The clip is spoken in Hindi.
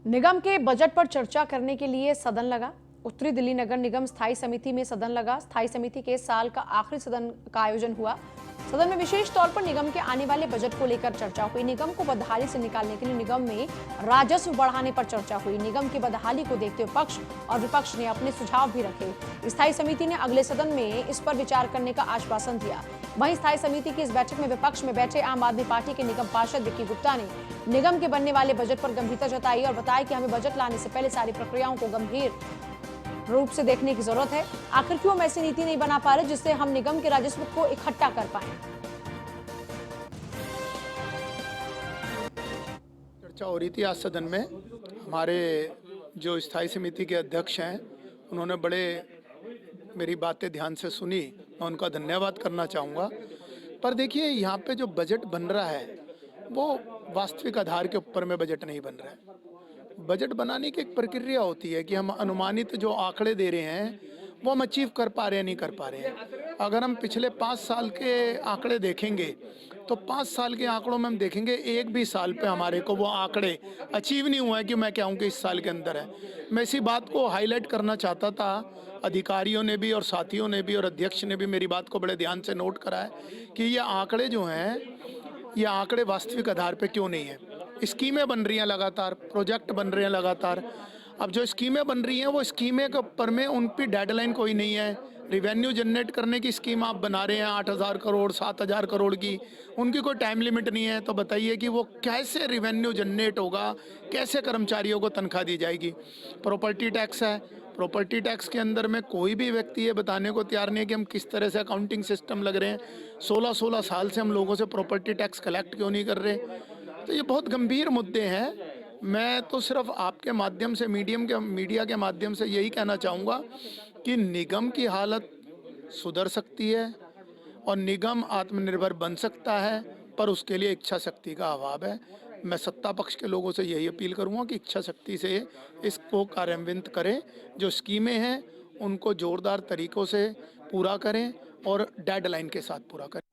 निगम के बजट पर चर्चा करने के लिए सदन लगा। उत्तरी दिल्ली नगर निगम स्थायी समिति में सदन लगा। स्थायी समिति के साल का आखिरी सदन का आयोजन हुआ। सदन में विशेष तौर पर निगम के आने वाले बजट को लेकर चर्चा हुई। निगम को बदहाली से निकालने के लिए निगम में राजस्व बढ़ाने पर चर्चा हुई। निगम की बदहाली को देखते हुए पक्ष और विपक्ष ने अपने सुझाव भी रखे। स्थायी समिति ने अगले सदन में इस पर विचार करने का आश्वासन दिया। वहीं स्थायी समिति की इस बैठक में विपक्ष में बैठे आम आदमी पार्टी के निगम पार्षद विक्की गुप्ता ने निगम के बनने वाले बजट पर गंभीरता जताई और बताया कि हमें बजट लाने से पहले सारी प्रक्रियाओं को गंभीर रूप से देखने की जरूरत है। आखिर क्यों हम ऐसी नीति नहीं बना पा रहे जिससे हम निगम के राजस्व को इकट्ठा कर पाए। चर्चा हो रही थी आज सदन में। हमारे जो स्थायी समिति के अध्यक्ष हैं उन्होंने बड़े मेरी बातें ध्यान से सुनी। मैं उनका धन्यवाद करना चाहूँगा। पर देखिए, यहाँ पे जो बजट बन रहा है वो वास्तविक आधार के ऊपर में बजट नहीं बन रहा है। बजट बनाने की एक प्रक्रिया होती है कि हम अनुमानित जो आंकड़े दे रहे हैं वो हम अचीव कर पा रहे हैं नहीं कर पा रहे हैं। अगर हम पिछले 5 साल के आंकड़े देखेंगे तो 5 साल के आंकड़ों में हम देखेंगे एक भी साल पे हमारे को वो आंकड़े अचीव नहीं हुआ है कि मैं कहूँ कि इस साल के अंदर है। मैं इसी बात को हाईलाइट करना चाहता था। अधिकारियों ने भी और साथियों ने भी और अध्यक्ष ने भी मेरी बात को बड़े ध्यान से नोट करा है कि ये आंकड़े जो हैं ये आंकड़े वास्तविक आधार पे क्यों नहीं है। स्कीमें बन रही हैं लगातार, प्रोजेक्ट बन रहे हैं लगातार। अब जो स्कीमें बन रही हैं वो स्कीमें के ऊपर में उन पर डेडलाइन कोई नहीं है। रिवेन्यू जनरेट करने की स्कीम आप बना रहे हैं 8,000 करोड़ 7,000 करोड़ की, उनकी कोई टाइम लिमिट नहीं है। तो बताइए कि वो कैसे रिवेन्यू जनरेट होगा, कैसे कर्मचारियों को तनख्वाह दी जाएगी। प्रॉपर्टी टैक्स है, प्रॉपर्टी टैक्स के अंदर में कोई भी व्यक्ति ये बताने को तैयार नहीं है कि हम किस तरह से अकाउंटिंग सिस्टम लग रहे हैं। 16-16 साल से हम लोगों से प्रॉपर्टी टैक्स कलेक्ट क्यों नहीं कर रहे। तो ये बहुत गंभीर मुद्दे हैं। मैं तो सिर्फ आपके माध्यम से मीडिया के माध्यम से यही कहना चाहूँगा कि निगम की हालत सुधर सकती है और निगम आत्मनिर्भर बन सकता है, पर उसके लिए इच्छा शक्ति का अभाव है। मैं सत्ता पक्ष के लोगों से यही अपील करूंगा कि इच्छा शक्ति से इसको कार्यान्वित करें। जो स्कीमें हैं उनको जोरदार तरीक़ों से पूरा करें और डेडलाइन के साथ पूरा करें।